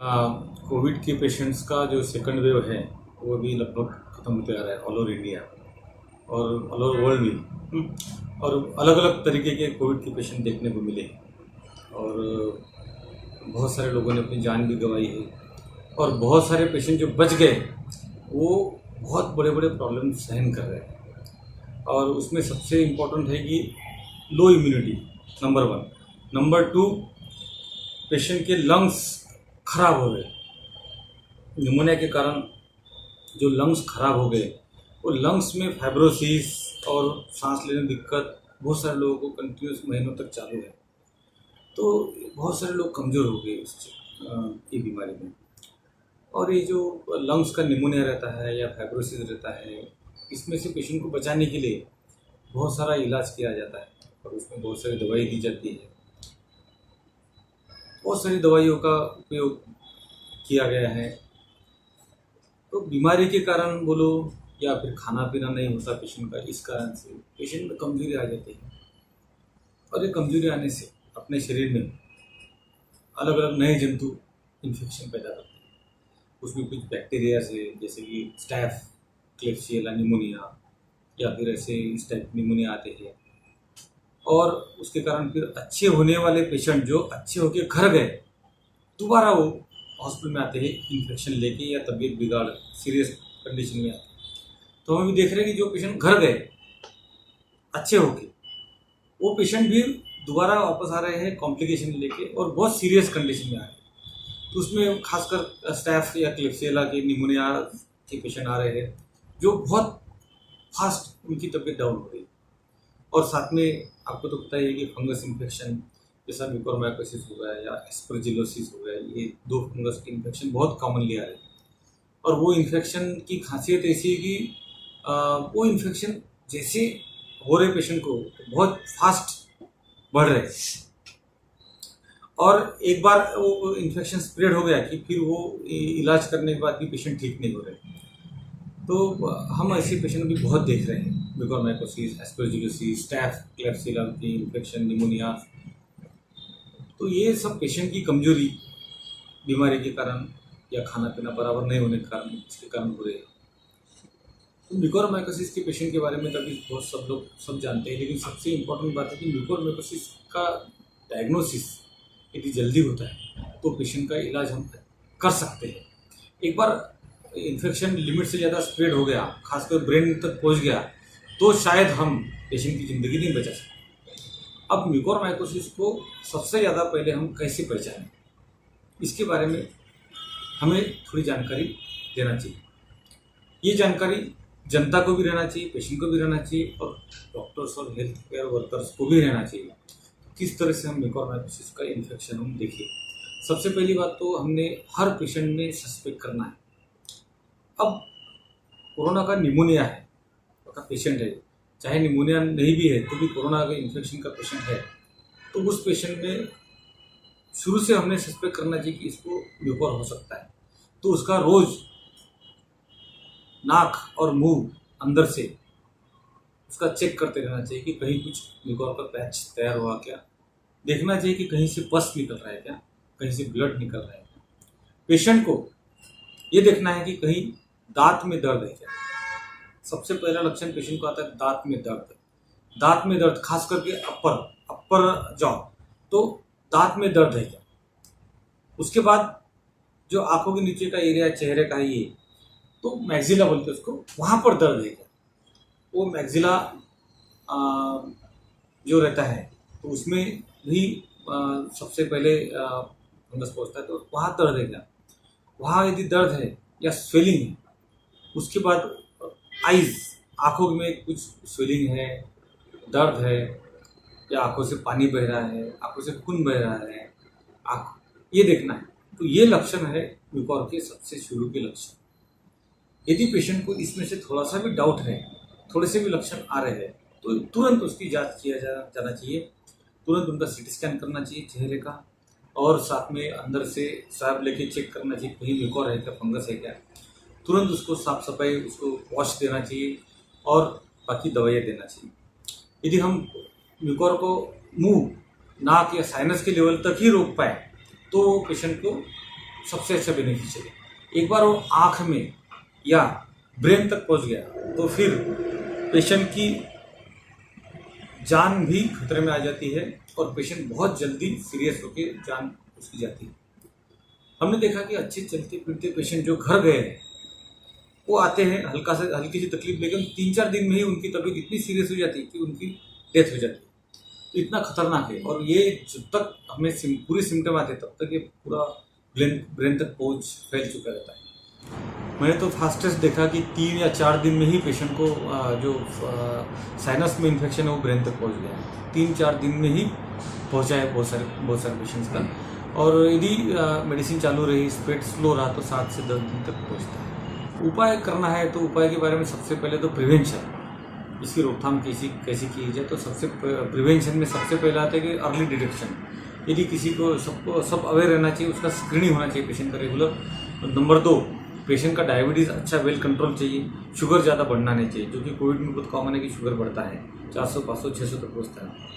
Covid के patients का जो सेकंड वेव है वो भी लगभग ख़त्म होते आ रहा है ऑल ओवर इंडिया और ऑल ओवर वर्ल्ड में। और अलग अलग तरीके के कोविड के पेशेंट देखने को मिले और बहुत सारे लोगों ने अपनी जान भी गंवाई है और बहुत सारे पेशेंट जो बच गए वो बहुत बड़े बड़े प्रॉब्लम सहन कर रहे हैं। और उसमें सबसे इम्पोर्टेंट है कि लो इम्यूनिटी नंबर 1। नंबर 2, पेशेंट के लंग्स खराब हो गए। निमोनिया के कारण जो लंग्स खराब हो गए वो लंग्स में फाइब्रोसिस और सांस लेने में दिक्कत बहुत सारे लोगों को कंटिन्यूस महीनों तक चालू है। तो बहुत सारे लोग कमज़ोर हो गए ये बीमारी में। और ये जो लंग्स का निमोनिया रहता है या फाइब्रोसिस रहता है, इसमें से पेशेंट को बचाने के लिए बहुत सारा इलाज किया जाता है और उसमें बहुत सारी दवाई दी जाती है। बहुत सारी दवाइयों का उपयोग किया गया है। तो बीमारी के कारण बोलो या फिर खाना पीना नहीं होता पेशेंट का, इस कारण से पेशेंट में कमजोरी आ जाती है। और ये कमजोरी आने से अपने शरीर में अलग अलग नए जंतु इन्फेक्शन पैदा करते हैं। उसमें कुछ बैक्टीरिया से, जैसे कि स्टैफ क्लेब्सियला निमोनिया या फिर ऐसे इस टाइप निमोनिया आते हैं। और उसके कारण फिर अच्छे होने वाले पेशेंट जो अच्छे होकर घर गए, दोबारा वो हॉस्पिटल में आते हैं इन्फेक्शन लेके या तबीयत बिगाड़ सीरियस कंडीशन में आते हैं। तो हम भी देख रहे हैं कि जो पेशेंट घर गए अच्छे होके, वो पेशेंट भी दोबारा वापस आ रहे हैं कॉम्प्लिकेशन लेके और बहुत सीरियस कंडीशन में आ रहे हैं। तो उसमें खासकर स्टैफ या क्लेब्सियला के निमोनिया के पेशेंट आ रहे हैं जो बहुत फास्ट उनकी तबीयत डाउन हो रही है। और साथ में आपको तो पता ही है कि फंगस इन्फेक्शन जैसा म्यूकोरमाइकोसिस हो गया या एस्परजिलोसिस हो गया, ये 2 फंगस के इन्फेक्शन बहुत कॉमनली आ रहे हैं। और वो इन्फेक्शन की खासियत ऐसी है कि वो इन्फेक्शन जैसे हो रहे पेशेंट को बहुत फास्ट बढ़ रहे हैं। और एक बार वो इन्फेक्शन स्प्रेड हो गया कि फिर वो इलाज करने के बाद भी पेशेंट ठीक नहीं हो रहे। तो हम ऐसे पेशेंट भी बहुत देख रहे हैं, म्यूकोरमाइकोसिस, एस्परजिलोसिस, स्टैफ क्लेब्सियला की इन्फेक्शन, निमोनिया। तो ये सब पेशेंट की कमजोरी बीमारी के कारण या खाना पीना बराबर नहीं होने के कारण, इसके कारण हो रहे हैं। तो म्यूकोरमाइकोसिस के पेशेंट के बारे में तभी बहुत सब लोग सब जानते हैं, लेकिन सबसे इम्पोर्टेंट बात है कि म्यूकोरमाइकोसिस का डायग्नोसिस यदि जल्दी होता है तो पेशेंट का इलाज हम कर सकते हैं। एक बार इन्फेक्शन लिमिट से ज़्यादा स्प्रेड हो गया, खासकर ब्रेन तक पहुंच गया, तो शायद हम पेशेंट की ज़िंदगी नहीं बचा सकते। अब म्यूकोरमाइकोसिस को सबसे ज़्यादा पहले हम कैसे पहचानें, इसके बारे में हमें थोड़ी जानकारी देना चाहिए। ये जानकारी जनता को भी रहना चाहिए, पेशेंट को भी रहना चाहिए और डॉक्टर्स और हेल्थ केयर वर्कर्स को भी रहना चाहिए। किस तरह से हम म्यूकोरमाइकोसिस का इन्फेक्शन हम देखें। सबसे पहली बात तो हमने हर पेशेंट में सस्पेक्ट करना है। अब कोरोना का निमोनिया है का पेशेंट है, चाहे निमोनिया नहीं भी है तो भी कोरोना का इन्फेक्शन का पेशेंट है, तो उस पेशेंट में शुरू से हमने सस्पेक्ट करना चाहिए कि इसको म्यूकोर हो सकता है। तो उसका रोज नाक और मुंह अंदर से उसका चेक करते रहना चाहिए कि कहीं कुछ म्यूकोर का पैच तैयार हुआ क्या। देखना चाहिए कि कहीं से पस निकल रहा है क्या, कहीं से ब्लड निकल रहा है क्या। पेशेंट को ये देखना है कि कहीं दांत में दर्द है क्या। सबसे पहला लक्षण पेशेंट को आता है दांत में दर्द। दांत में दर्द खास करके अपर जॉ, तो दांत में दर्द है क्या। उसके बाद जो आंखों के नीचे का एरिया चेहरे का ये, तो मैक्सिला बोलते हैं उसको, वहां पर दर्द है क्या। वो मैक्सिला जो रहता है तो उसमें भी सबसे पहले फंगस पहुंचता है, तो वहाँ दर्द है क्या। वहाँ यदि दर्द है या स्वेलिंग है, उसके बाद आइज, आंखों में कुछ स्वेलिंग है, दर्द है या आंखों से पानी बह रहा है, आंखों से खून बह रहा है, आँख ये देखना है। तो ये लक्षण है म्यूकोर के सबसे शुरू के लक्षण। यदि पेशेंट को इसमें से थोड़ा सा भी डाउट है, थोड़े से भी लक्षण आ रहे हैं, तो तुरंत उसकी जांच किया जाना चाहिए। तुरंत उनका सीटी स्कैन करना चाहिए चेहरे का और साथ में अंदर से स्वैब लेके चेक करना चाहिए कहीं म्यूकोर है क्या, फंगस है क्या। तुरंत उसको साफ सफाई, उसको वॉश देना चाहिए और बाकी दवाइयाँ देना चाहिए। यदि हम म्यूकोर को मुंह, नाक या साइनस के लेवल तक ही रोक पाए तो पेशेंट को सबसे अच्छा बेनिफिशियल है। एक बार वो आँख में या ब्रेन तक पहुंच गया तो फिर पेशेंट की जान भी खतरे में आ जाती है और पेशेंट बहुत जल्दी सीरियस होकर जान उसकी जाती है। हमने देखा कि अच्छे चलते फिरते पेशेंट जो घर गए हैं वो आते हैं हल्की सी तकलीफ, लेकिन 3-4 दिन में ही उनकी तबीयत इतनी सीरियस हो जाती है कि उनकी डेथ हो जाती है। तो इतना खतरनाक है और ये जब तक हमें पूरी सिम्टम आते तब तक ये पूरा ब्रेन तक पहुंच फैल चुका रहता है। मैंने तो फास्टेस्ट देखा कि 3 या 4 दिन में ही पेशेंट को जो साइनस में इन्फेक्शन है वो ब्रेन तक पहुंच गया। 3-4 दिन में ही पहुंचा है बहुत सारे पेशेंट्स का। और यदि मेडिसिन चालू रही, स्प्रेड स्लो रहा तो 7 से 10 दिन तक पहुंचता है। उपाय करना है तो उपाय के बारे में सबसे पहले तो प्रिवेंशन, इसकी रोकथाम कैसी की जाए तो सबसे प्रिवेंशन में सबसे पहला आता है कि अर्ली डिटेक्शन। यदि किसी को सब अवेयर रहना चाहिए, उसका स्क्रीनिंग होना चाहिए पेशेंट का रेगुलर। नंबर 2, पेशेंट का डायबिटीज़ अच्छा वेल कंट्रोल चाहिए, शुगर ज़्यादा बढ़ना नहीं चाहिए, जो कि कोविड में बहुत कॉमन है कि शुगर बढ़ता है, 400, 500, 600 तक पहुँचता है।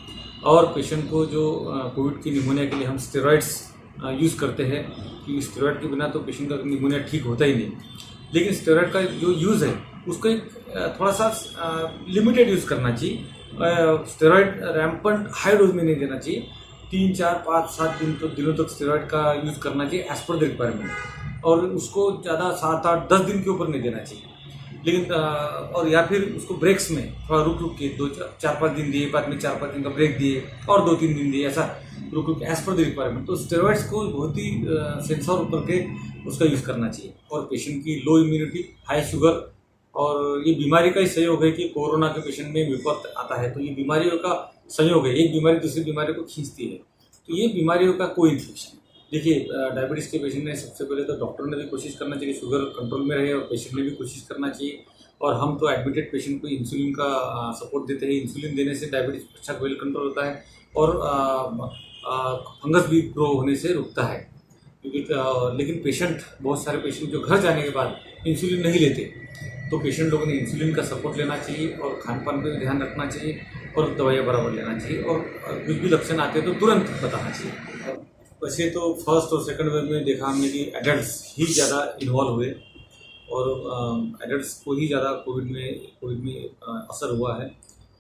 और पेशेंट को जो कोविड की निमोनिया के लिए हम स्टेरॉइड्स यूज़ करते हैं कि स्टेरॉइड के बिना तो पेशेंट का निमोनिया ठीक होता ही नहीं, लेकिन स्टेरॉइड का जो यूज़ है उसको एक थोड़ा सा लिमिटेड यूज़ करना चाहिए। स्टेरॉइड रैम्पेंट हाई डोज में नहीं देना चाहिए। 3, 4, 5, 7 दिनों तक स्टेरॉइड का यूज़ करना चाहिए एज पर द रिक्वायरमेंट, और उसको ज़्यादा 7, 8, 10 दिन के ऊपर नहीं देना चाहिए। लेकिन और या फिर उसको ब्रेक्स में थोड़ा रुक के 4-5 दिन दिए, बाद में 4-5 दिन का ब्रेक दिए और 2-3 दिन दिए, ऐसा रुक के एज पर द रिक्वायरमेंट। तो स्टेरॉइड्स को बहुत ही सेंसर करके उसका यूज़ करना चाहिए। और पेशेंट की लो इम्यूनिटी, हाई शुगर, और ये बीमारी का ही सहयोग है कि कोरोना के पेशेंट में विपद आता है, तो ये बीमारियों का संयोग है, एक बीमारी दूसरी बीमारी को खींचती है। तो ये बीमारियों का कोई इन्फेक्शन, देखिए डायबिटीज़ के पेशेंट ने सबसे पहले तो डॉक्टर ने भी कोशिश करना चाहिए शुगर कंट्रोल में रहे और पेशेंट ने भी कोशिश करना चाहिए। और हम तो एडमिटेड पेशेंट को इंसुलिन का सपोर्ट देते हैं। इंसुलिन देने से डायबिटीज़ अच्छा वेल कंट्रोल होता है और फंगस भी ग्रो होने से रुकता है। क्योंकि लेकिन पेशेंट, बहुत सारे पेशेंट जो घर जाने के बाद इंसुलिन नहीं लेते, तो पेशेंट लोगों ने इंसुलिन का सपोर्ट लेना चाहिए और खान पान पर भी ध्यान रखना चाहिए और दवाइयाँ बराबर लेना चाहिए, और कुछ भी लक्षण आते हैं तो तुरंत बताना चाहिए। वैसे तो फर्स्ट और सेकंड वेव में देखा हमने कि एडल्ट्स ही ज़्यादा इन्वॉल्व हुए और एडल्ट्स को ही ज़्यादा कोविड में असर हुआ है।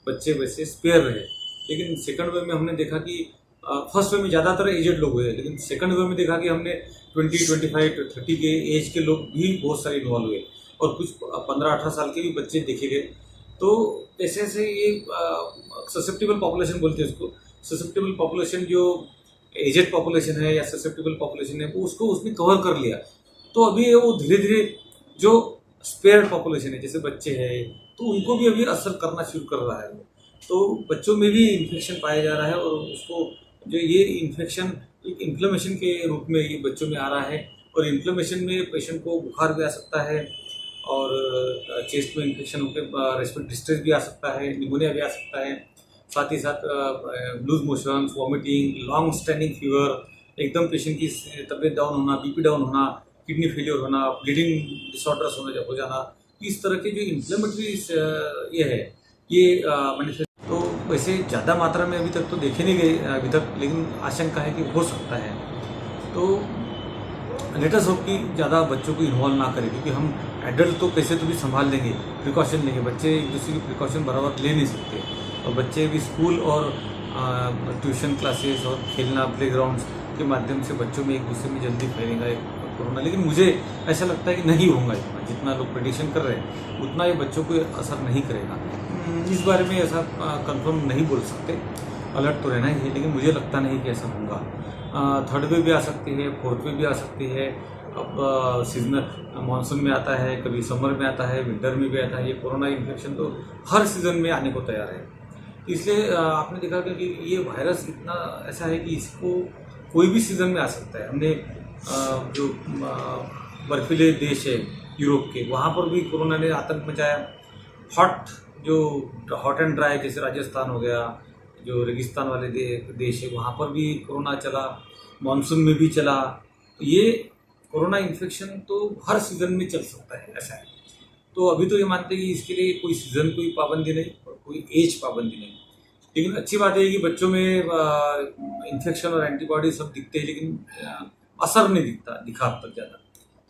बच्चे वैसे स्पेयर रहे, लेकिन सेकंड वेव में हमने देखा कि फर्स्ट वेव में ज़्यादातर एजेड लोग हुए, लेकिन सेकंड वेव में देखा कि हमने 20, 25, 30 के एज के लोग भी बहुत सारे इन्वॉल्व हुए और कुछ 15-18 साल के भी बच्चे देखे गए। तो ऐसे ऐसे ये ससेप्टिबल पॉपुलेशन बोलते हैं उसको, ससेप्टिबल पॉपुलेशन जो एजेड पॉपुलेशन है या ससेप्टिबल पॉपुलेशन है वो उसको उसने कवर कर लिया। तो अभी वो धीरे धीरे जो स्पेयर पॉपुलेशन है जैसे बच्चे हैं तो उनको भी अभी असर करना शुरू कर रहा है। तो बच्चों में भी इन्फेक्शन पाया जा रहा है और उसको जो ये इन्फेक्शन एक इन्फ्लेमेशन के रूप में ये बच्चों में आ रहा है, और इन्फ्लेमेशन में पेशेंट को बुखार भी आ सकता है और चेस्ट में इन्फेक्शन होकर रेस्पिरेटरी डिस्ट्रेस भी आ सकता है, निमोनिया भी आ सकता है, साथ ही साथ loose motion, vomiting, long standing fever, एकदम पेशेंट की तबीयत डाउन होना, बीपी डाउन होना, किडनी फेलियर होना, ब्लीडिंग डिसऑर्डर्स हो जाना, इस तरह के जो इन्फ्लेमेटरी ये है ये मैनिफेस्ट। तो वैसे ज़्यादा मात्रा में अभी तक तो देखे नहीं गए अभी तक, लेकिन आशंका है कि हो सकता है। तो लेटेस्ट होप कि ज़्यादा बच्चों को इन्वॉल्व ना करें, क्योंकि हम एडल्ट तो कैसे तो भी संभाल लेंगे, प्रिकॉशन लेंगे, बच्चे एक दूसरे की प्रिकॉशन बराबर ले नहीं सकते। और बच्चे भी स्कूल और ट्यूशन क्लासेस और खेलना प्लेग्राउंड्स के माध्यम से बच्चों में एक दूसरे में जल्दी फैलेगा कोरोना। लेकिन मुझे ऐसा लगता है कि नहीं होगा इतना, जितना लोग प्रेडिक्शन कर रहे हैं उतना ये बच्चों को असर नहीं करेगा। इस बारे में ऐसा कंफर्म नहीं बोल सकते, अलर्ट तो रहना ही है, लेकिन मुझे लगता नहीं कि ऐसा होगा। थर्ड वेव भी आ सकती है, फोर्थ वेव भी आ सकती है। अब सीजनल मानसून में आता है, कभी समर में आता है, विंटर में भी आता है। ये कोरोना इन्फेक्शन तो हर सीज़न में आने को तैयार है। इसलिए आपने देखा कि ये वायरस इतना ऐसा है कि इसको कोई भी सीज़न में आ सकता है। हमने जो बर्फीले देश है यूरोप के, वहाँ पर भी कोरोना ने आतंक मचाया। हॉट एंड ड्राई जैसे राजस्थान हो गया, जो रेगिस्तान वाले देश है, वहाँ पर भी कोरोना चला, मानसून में भी चला। तो ये कोरोना इन्फेक्शन तो हर सीज़न में चल सकता है, ऐसा है। तो अभी तो ये मानते हैं कि इसके लिए कोई सीज़न कोई पाबंदी नहीं और कोई एज पाबंदी नहीं। लेकिन अच्छी बात है कि बच्चों में इन्फेक्शन और एंटीबॉडी सब दिखते हैं, लेकिन असर नहीं दिखा अब तक ज़्यादा।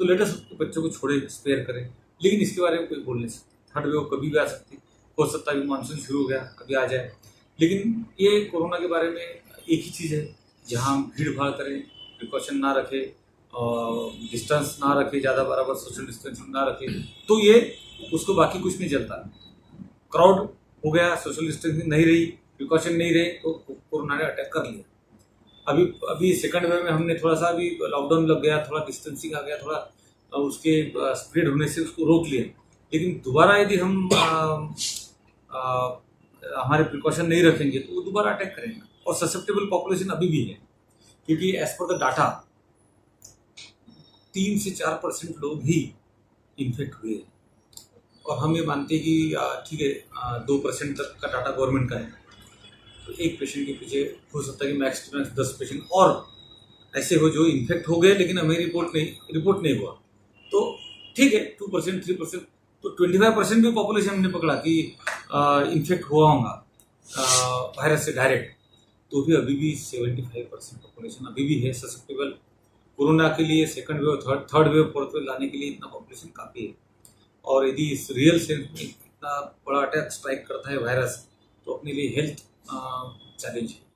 तो लेटेस्ट उसके बच्चों को छोड़े, स्पेयर करें, लेकिन इसके बारे में कोई बोल नहीं सकता। थर्ड वेव कभी भी आ सकती, हो सकता है अभी मानसून शुरू हो गया अभी आ जाए। लेकिन ये कोरोना के बारे में एक ही चीज़ है, जहाँ हम भीड़ भाड़ करें, प्रिकॉशन ना रखें, डिस्टेंस ना रखें, ज़्यादा बराबर सोशल डिस्टेंसिंग ना रखें, तो ये उसको बाकी कुछ नहीं चलता। क्राउड हो गया, सोशल डिस्टेंसिंग नहीं रही, प्रिकॉशन नहीं रहे, तो कोरोना ने अटैक कर लिया। अभी अभी सेकंड वेव में हमने थोड़ा सा, अभी लॉकडाउन लग गया, थोड़ा डिस्टेंसिंग आ गया, थोड़ा उसके स्प्रेड होने से उसको रोक लिया। लेकिन दोबारा यदि हम हमारे प्रिकॉशन नहीं रखेंगे तो वो दोबारा अटैक करेंगे। और ससेप्टेबल पॉपुलेशन अभी भी है, क्योंकि एज पर द डाटा 3 से 4% लोग ही इन्फेक्ट हुए हैं। और हम ये मानते हैं कि ठीक है, 2% तक का डाटा गवर्नमेंट का है, तो एक पेशेंट के पीछे हो सकता है कि मैक्स टू मैक्स 10 पेशेंट और ऐसे हो जो इन्फेक्ट हो गए लेकिन हमें रिपोर्ट नहीं हुआ। तो ठीक है, 2% 3%, तो 25% भी पॉपुलेशन हमने पकड़ा कि इन्फेक्ट हुआ होगा वायरस से डायरेक्ट, तो भी अभी भी 75% पॉपुलेशन अभी भी है ससेप्टेबल कोरोना के लिए। Second wave, third wave, fourth wave लाने के लिए इतना पॉपुलेशन काफ़ी है। और यदि इस रियल सेंस में इतना बड़ा अटैक स्ट्राइक करता है वायरस, तो अपने लिए हेल्थ चैलेंज है।